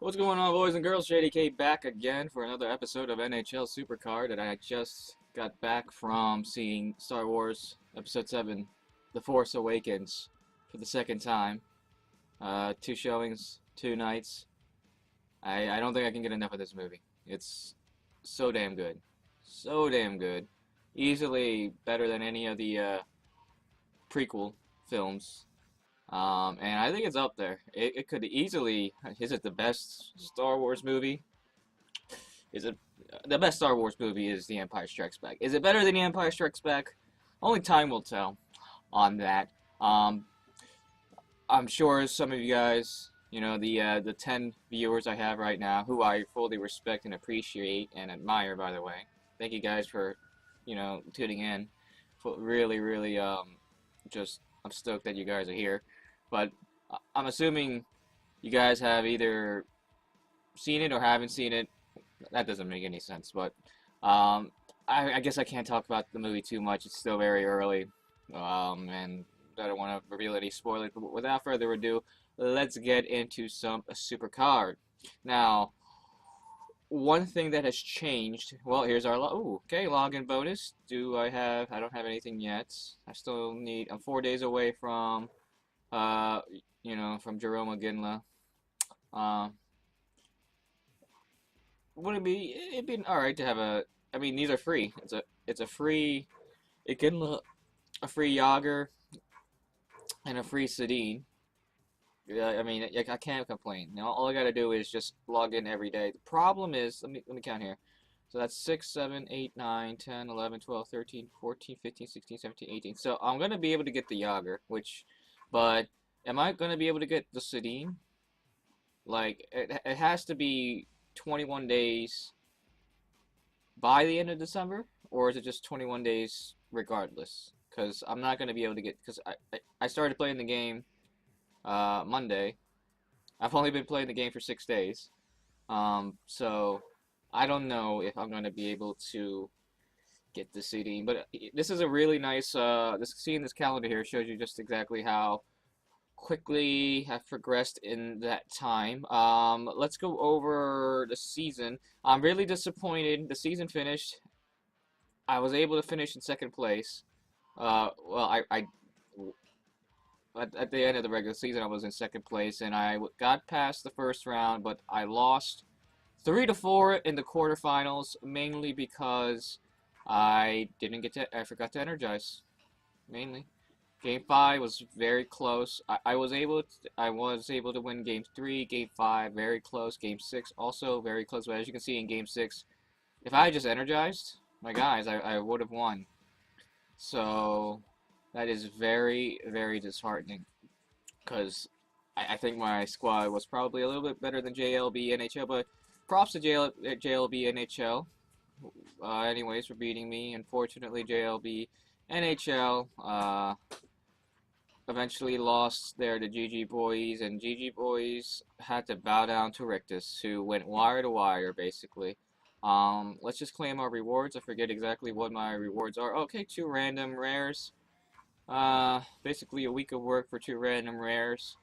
What's going on, boys and girls? JDK back again for another episode of NHL SuperCard, and I just got back from seeing Star Wars Episode 7, The Force Awakens, for the second time. Two showings, two nights. I don't think I can get enough of this movie. It's so damn good. So damn good. Easily better than any of the prequel films. And I think it's up there. It could easily. Is it the best Star Wars movie? Is it the best Star Wars movie? Is The Empire Strikes Back? Is it better than The Empire Strikes Back? Only time will tell on that. Um, I'm sure some of you guys, the 10 viewers I have right now, who I fully respect and appreciate and admire, by the way. Thank you guys for, tuning in. Really, really, just I'm stoked that you guys are here. But I'm assuming you guys have either seen it or haven't seen it. That doesn't make any sense, but um, I guess I can't talk about the movie too much. It's still very early, and I don't want to reveal any spoilers. But without further ado, let's get into some SuperCard. Now, one thing that has changed. Well, here's our login bonus. I don't have anything yet. I still need. I'm 4 days away from uh, from Jerome Ginla. Uh, would it'd be all right to have a. I mean, these are free. It's a free Ginla, a free Yager, and a free Sedin. Yeah, I mean, I can't complain. All I gotta do is just log in every day. The problem is, let me count here. So that's 6, 7, 8, 9, 10, 11, 12, 13, 14, 15, 16, 17, 18. So I'm gonna be able to get the Yager, but am I gonna be able to get the Sedin? Like, it has to be 21 days by the end of December, or is it just 21 days regardless? Because I'm not gonna be able to get, because I started playing the game Monday. I've only been playing the game for 6 days. So I don't know if I'm gonna be able to get the CD. But this is a really nice. Seeing this calendar here shows you just exactly how quickly I've progressed in that time. Let's go over the season. I'm really disappointed. The season finished. I was able to finish in second place. Well, I at the end of the regular season, I was in second place, and I got past the first round, but I lost 3-4 in the quarterfinals, mainly because I forgot to energize, mainly. Game 5 was very close. I was able to win Game 3, Game 5 very close, Game 6 also very close. But as you can see in Game 6, if I had just energized my guys, I would have won. So that is very, very disheartening because I think my squad was probably a little bit better than JLB NHL, but props to JLB NHL. Anyways, for beating me. Unfortunately, JLB NHL eventually lost there to GG Boys, and GG Boys had to bow down to Rictus, who went wire to wire, basically. Let's just claim our rewards. I forget exactly what my rewards are. Okay, 2 random rares. Basically a week of work for 2 random rares.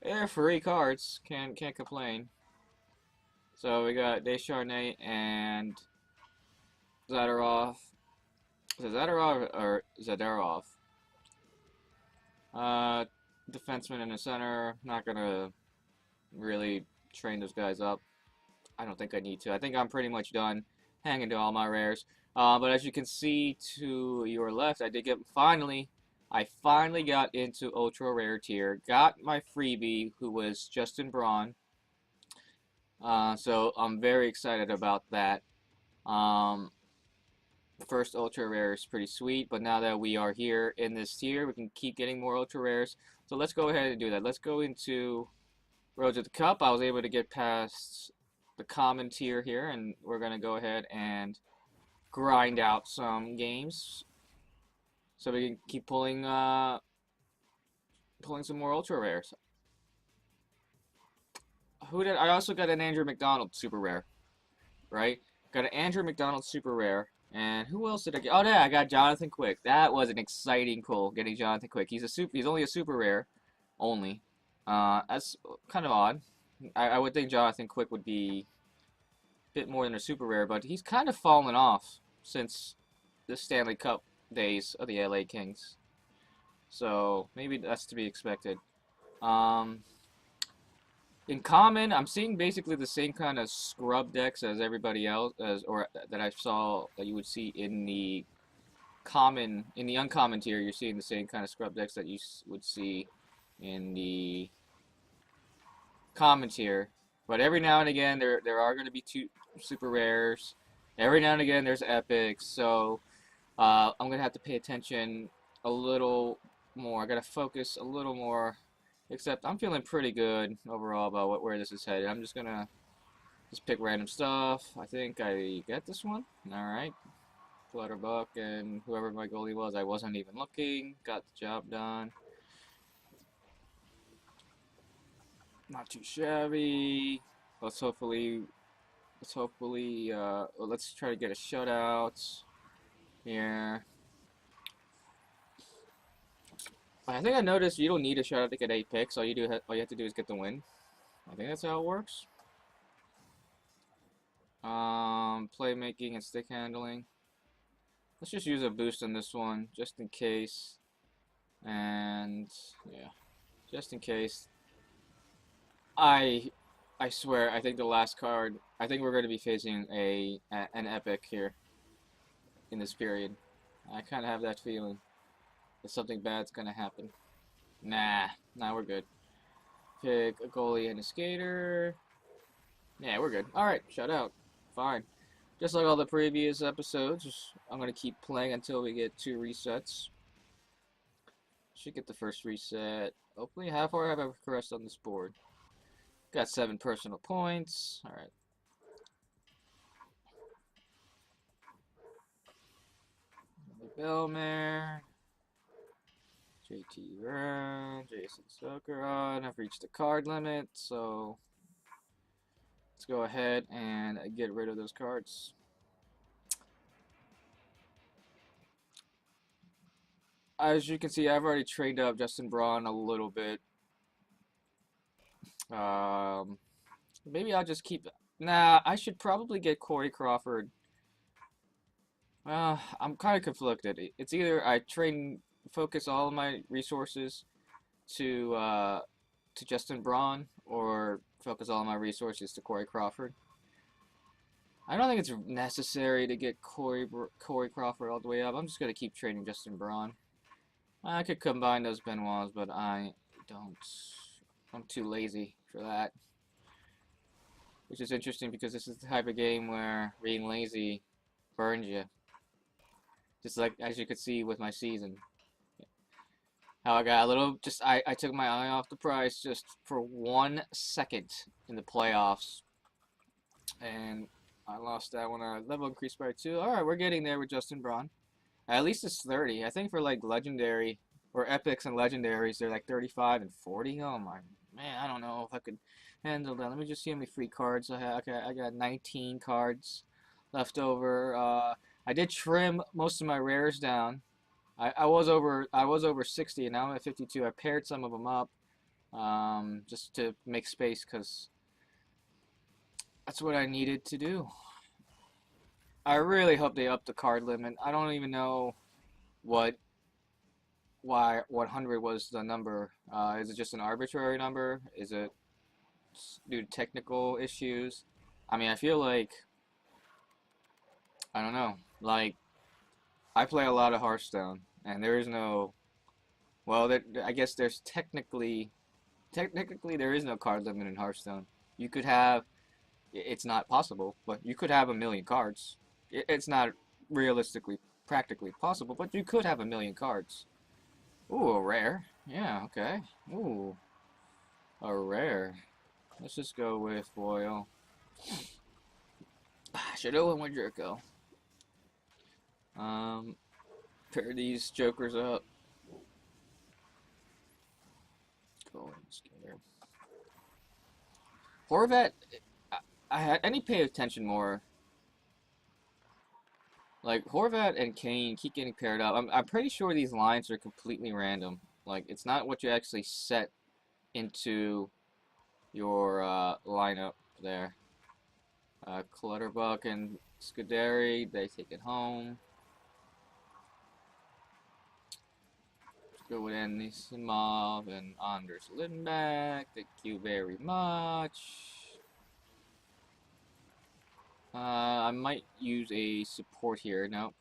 They're free cards. Can't complain. So we got Descharnay and Zadorov. Is it Zadorov or Zadarov? Defenseman in the center. Not gonna really train those guys up. I don't think I need to. I think I'm pretty much done hanging to all my rares. But as you can see to your left, I finally got into ultra rare tier. Got my freebie, who was Justin Braun. So I'm very excited about that. The first ultra rare is pretty sweet, but now that we are here in this tier, we can keep getting more ultra rares. So let's go ahead and do that. Let's go into Road to the Cup. I was able to get past the common tier here, and we're gonna go ahead and grind out some games so we can keep pulling some more ultra rares. I also got an Andrew McDonald super rare, right? Got an Andrew McDonald super rare, and who else did I get? Oh yeah, I got Jonathan Quick. That was an exciting pull, getting Jonathan Quick. He's only a super rare, only. That's kind of odd, I would think Jonathan Quick would be a bit more than a super rare, but he's kind of fallen off since the Stanley Cup days of the LA Kings. So maybe that's to be expected. Um, in common, I'm seeing basically the same kind of scrub decks as everybody else, or that I saw that you would see in the uncommon tier. You're seeing the same kind of scrub decks that you would see in the common tier. But every now and again, there are going to be two super rares. Every now and again, there's epics. So I'm gonna have to pay attention a little more. I gotta focus a little more. Except I'm feeling pretty good overall about where this is headed. I'm just gonna pick random stuff. I think I get this one. All right, Clutterbuck and whoever my goalie was, I wasn't even looking. Got the job done. Not too shabby. Let's hopefully, let's try to get a shutout here. I think I noticed you don't need a shutout to get 8 picks. All you have to do is get the win. I think that's how it works. Playmaking and stick handling. Let's just use a boost on this one, just in case. And yeah, just in case. I swear, I think the last card. I think we're going to be facing an epic here in this period. I kind of have that feeling that something bad's going to happen. Nah, we're good. Pick a goalie and a skater. Yeah, we're good. All right, shut out. Fine. Just like all the previous episodes, I'm going to keep playing until we get 2 resets. Should get the first reset. Hopefully, how far have I progressed on this board? Got 7 personal points. All right. Belmare. JT Run. Jason SuperCard. I've reached the card limit, so let's go ahead and get rid of those cards. As you can see, I've already traded up Justin Braun a little bit. Maybe I'll just keep. Nah, I should probably get Corey Crawford. I'm kind of conflicted. It's either I focus all of my resources to Justin Braun, or focus all of my resources to Corey Crawford. I don't think it's necessary to get Corey Crawford all the way up. I'm just gonna keep trading Justin Braun. I could combine those Benoits, but I don't. I'm too lazy for that. Which is interesting because this is the type of game where being lazy burns you. Just like as you could see with my season. How I got a little, I took my eye off the prize just for 1 second in the playoffs. And I lost that one. Our level increased by 2. Alright, we're getting there with Justin Braun. At least it's 30. I think for like legendary, or epics and legendaries, they're like 35 and 40. Oh my, man, I don't know if I could handle that. Let me just see how many free cards I have. Okay, I got 19 cards left over. I did trim most of my rares down. I was over 60, and now I'm at 52. I paired some of them up just to make space, because that's what I needed to do. I really hope they up the card limit. I don't even know why 100 was the number. Is it just an arbitrary number? Is it due to technical issues? I mean, I feel like, I don't know. Like, I play a lot of Hearthstone, and there is no, well, I guess there's technically there is no card limit in Hearthstone. You could have, it's not possible, but you could have 1,000,000 cards. It's not realistically, practically possible, but you could have 1,000,000 cards. Ooh, a rare. Yeah, okay. Ooh, a rare. Let's just go with foil. Should have went with Jerko. Pair these jokers up. Go and scare. Horvat, I need to pay attention more. Like, Horvat and Kane keep getting paired up. I'm pretty sure these lines are completely random. Like, it's not what you actually set into your lineup there. Clutterbuck and Scuderi, they take it home. Let's go with Anisimov and Anders Lindback. Thank you very much. I might use a support here. No,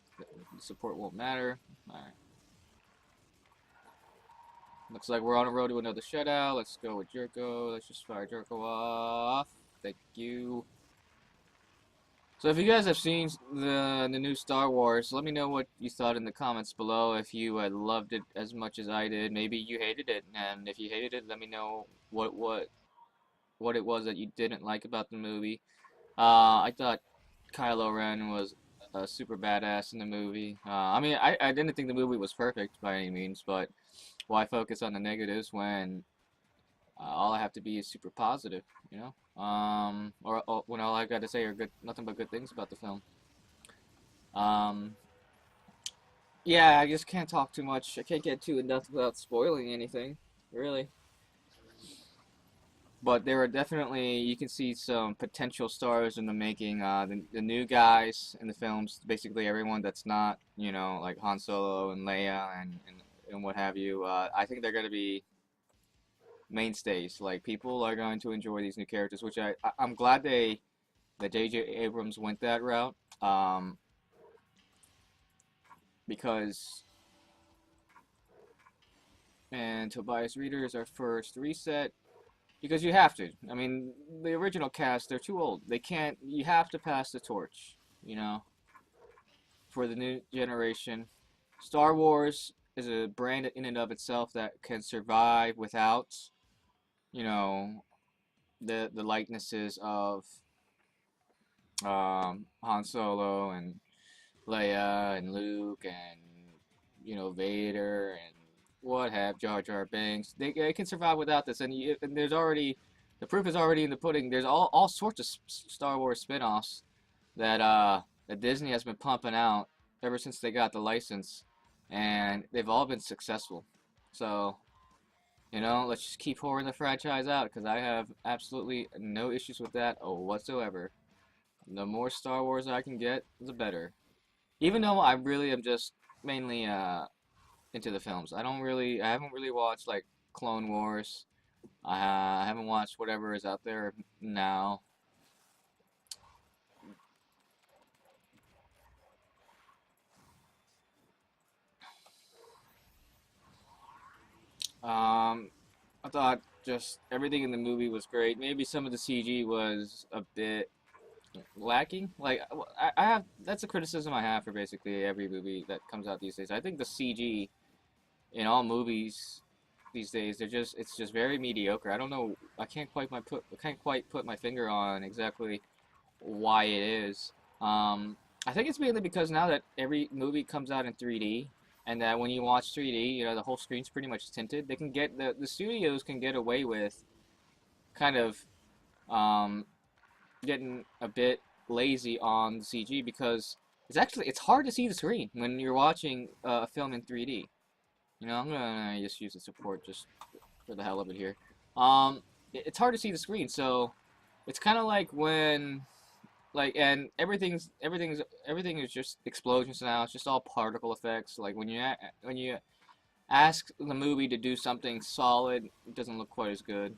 support won't matter. Alright. Looks like we're on a road to another shutout. Let's go with Jerko. Let's just fire Jerko off. Thank you. So if you guys have seen the new Star Wars, let me know what you thought in the comments below. If you loved it as much as I did, maybe you hated it, and if you hated it, let me know what it was that you didn't like about the movie. I thought Kylo Ren was super badass in the movie. I mean, I didn't think the movie was perfect by any means, but why focus on the negatives when all I have to be is super positive, you know? Or when all I got to say are nothing but good things about the film. Yeah, I just can't talk too much. I can't get too in-depth without spoiling anything, really. But there are definitely, you can see some potential stars in the making. The new guys in the films, basically everyone that's not, you know, like Han Solo and Leia and what have you. I think they're going to be mainstays. Like, people are going to enjoy these new characters, which I'm glad that J.J. Abrams went that route. Because, and Tobias Reader is our first reset. Because you have to. I mean, the original cast, they're too old. They can't, you have to pass the torch, you know, for the new generation. Star Wars is a brand in and of itself that can survive without, you know, the likenesses of Han Solo and Leia and Luke and, you know, Vader and what have Jar Jar Binks. They can survive without this, and there's already, the proof is already in the pudding. There's all sorts of Star Wars spin-offs that that Disney has been pumping out ever since they got the license, and they've all been successful. So, you know, let's just keep pouring the franchise out, because I have absolutely no issues with that whatsoever. The more Star Wars I can get, the better. Even though I really am just mainly into the films. I haven't really watched like Clone Wars. I haven't watched whatever is out there now. I thought just everything in the movie was great. Maybe some of the CG was a bit lacking. Like, I have, that's a criticism I have for basically every movie that comes out these days. I think the CG in all movies these days, it's just very mediocre. I don't know. I can't quite put my finger on exactly why it is. I think it's mainly because now that every movie comes out in 3D, and that when you watch 3D, you know, the whole screen's pretty much tinted. They can get the studios can get away with kind of um, getting a bit lazy on the CG, because it's hard to see the screen when you're watching a film in 3D. You know, I'm gonna just use the support just for the hell of it here. It's hard to see the screen, so it's kind of like when, like, and everything is just explosions now. It's just all particle effects. Like when you ask the movie to do something solid, it doesn't look quite as good.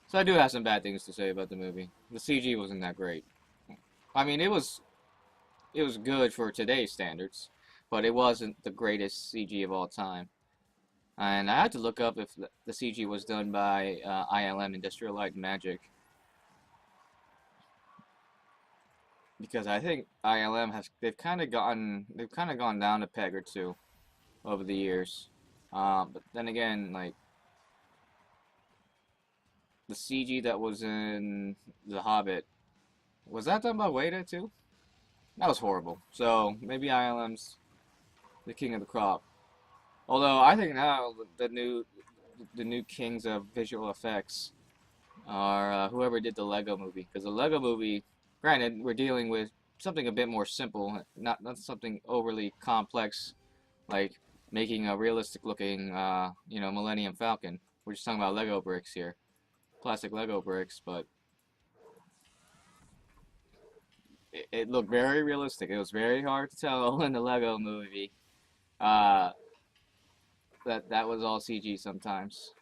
So I do have some bad things to say about the movie. The CG wasn't that great. I mean, it was good for today's standards, but it wasn't the greatest CG of all time. And I had to look up if the CG was done by ILM, Industrial Light and Magic, because I think ILM they've kind of gone down a peg or two over the years. But then again, like, the CG that was in The Hobbit, was that done by Weta too? That was horrible. So maybe ILM's the king of the crop. Although I think now the new kings of visual effects are whoever did the Lego movie. Because the Lego movie, granted, we're dealing with something a bit more simple, not something overly complex, like making a realistic looking, Millennium Falcon. We're just talking about Lego bricks here, plastic Lego bricks, but it looked very realistic. It was very hard to tell in the Lego movie uh, that was all CG sometimes.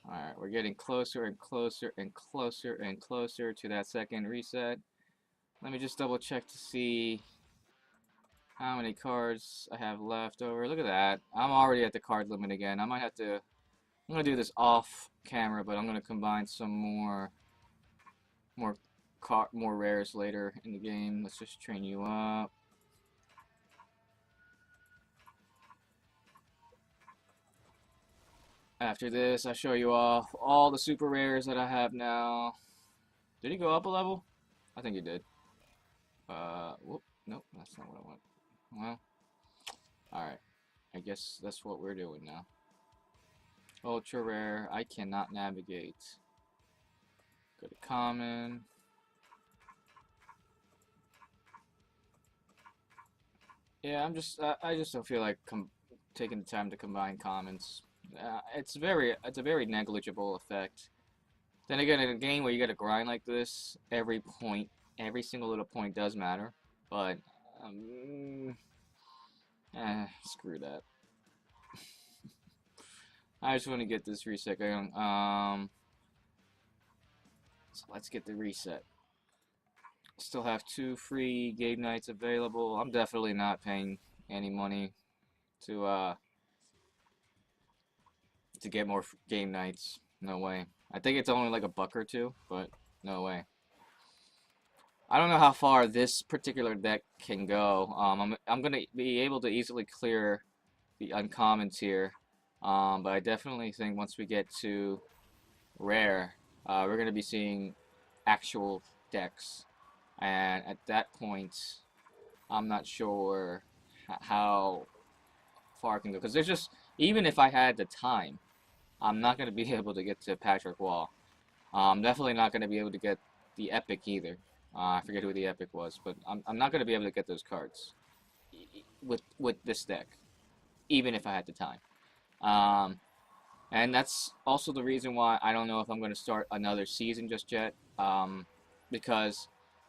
All right, we're getting closer and closer and closer and closer to that second reset. Let me just double check to see how many cards I have left over. Look at that. I'm already at the card limit again. I might have to. I'm gonna do this off camera, but I'm gonna combine some more more rares later in the game. Let's just train you up. After this, I show you off all the super rares that I have now. Did he go up a level? I think he did. Whoop. Nope, that's not what I want. Well, alright. I guess that's what we're doing now. Ultra rare. I cannot navigate. Go to common. Yeah, I just don't feel like taking the time to combine commons. It's a very negligible effect. Then again, in a game where you gotta grind like this, every single little point does matter. But, screw that. I just want to get this reset going. So let's get the reset. Still have 2 free game nights available. I'm definitely not paying any money to get more game nights. No way. I think it's only like $1 or $2, but no way. I don't know how far this particular deck can go. I'm gonna be able to easily clear the uncommons here, but I definitely think once we get to rare, we're gonna be seeing actual decks, and at that point, I'm not sure how far I can go, because there's just, even if I had the time, I'm not gonna be able to get to Patrick Wall. I'm definitely not gonna be able to get the Epic either. I forget who the Epic was, but I'm not gonna be able to get those cards with this deck, even if I had the time. And that's also the reason why I don't know if I'm going to start another season just yet. Because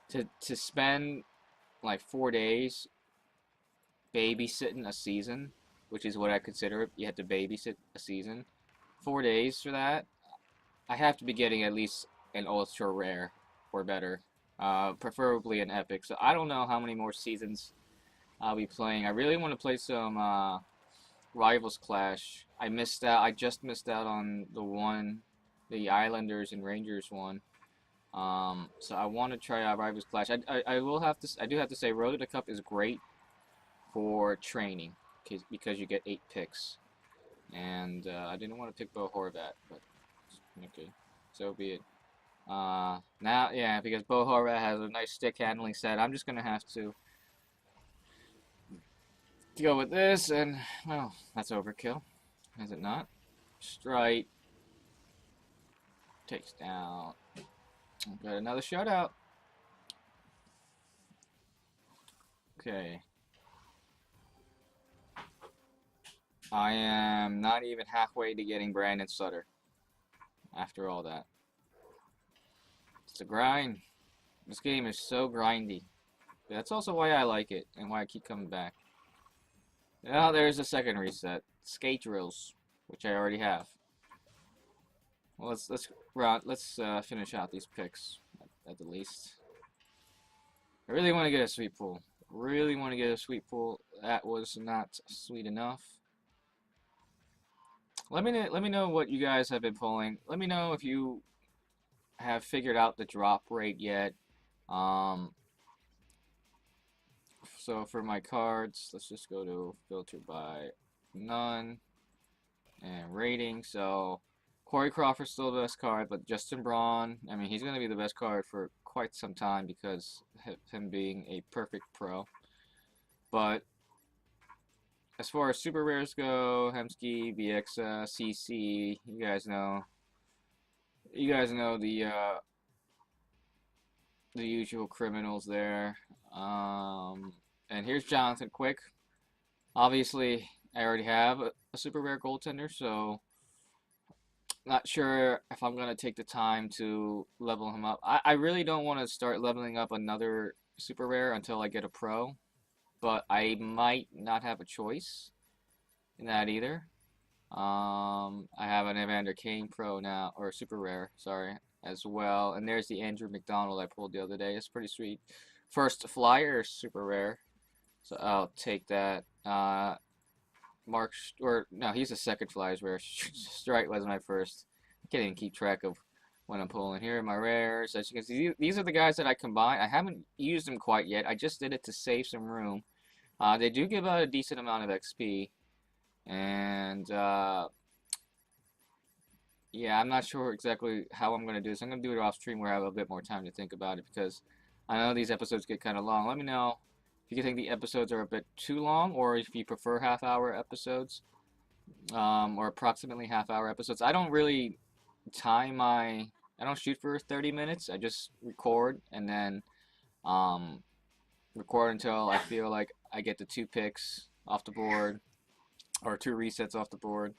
to spend like 4 days babysitting a season, which is what I consider it, you have to babysit a season. 4 days for that, I have to be getting at least an ultra rare or better, preferably an epic. So I don't know how many more seasons I'll be playing. I really want to play some Rivals Clash. I just missed out on the Islanders and Rangers one. So I want to try out Rivals Clash. I do have to say, Road to the Cup is great for training because you get 8 picks. And I didn't want to pick Bo Horvat, but okay, so be it. Now, yeah, because Bo Horvat has a nice stick handling set, I'm just gonna have to go with this, and, well, that's overkill, is it not? Strike. Takes down. Got another shutout. Okay. I am not even halfway to getting Brandon Sutter after all that. It's a grind. This game is so grindy. But that's also why I like it and why I keep coming back. Now there's a second reset. Skate drills, which I already have. Well, let's finish out these picks at the least. I really want to get a sweet pool. Really want to get a sweet pool. That was not sweet enough. Let me know what you guys have been pulling. Let me know if you have figured out the drop rate yet. So for my cards, let's just go to filter by none and rating. So Corey Crawford's still the best card, but Justin Braun, I mean, he's going to be the best card for quite some time because of him being a perfect pro. But as far as super rares go, Hemsky, VXA, CC, you guys know the usual criminals there. And here's Jonathan Quick. Obviously, I already have a super rare goaltender, so not sure if I'm gonna take the time to level him up. I really don't want to start leveling up another super rare until I get a pro, but I might not have a choice in that either. I have an Evander Kane Pro now, or Super Rare, sorry, as well. And there's the Andrew McDonald I pulled the other day. It's pretty sweet. First Flyer Super Rare, so I'll take that. Or no, he's a second Flyers Rare. Strike was my first. I can't even keep track of when I'm pulling. Here are my rares. As you can see, these are the guys that I combined. I haven't used them quite yet. I just did it to save some room. They do give out a decent amount of XP. And yeah, I'm not sure exactly how I'm going to do this. I'm going to do it off stream where I have a bit more time to think about it because I know these episodes get kind of long. Let me know if you think the episodes are a bit too long or if you prefer half-hour episodes or approximately half-hour episodes. I don't really I don't shoot for 30 minutes. I just record and then um, record until I feel like I get the 2 picks off the board or 2 resets off the board,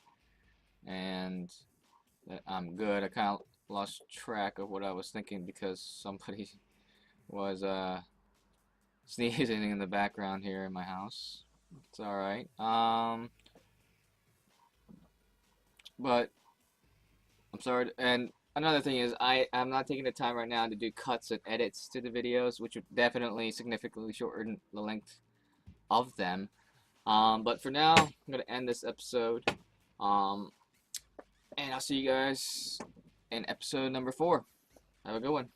and I'm good. I kind of lost track of what I was thinking because somebody was sneezing in the background here in my house. It's all right. But I'm sorry. And another thing is I'm not taking the time right now to do cuts and edits to the videos, which would definitely significantly shorten the length of them. But for now, I'm going to end this episode. And I'll see you guys in episode number 4. Have a good one.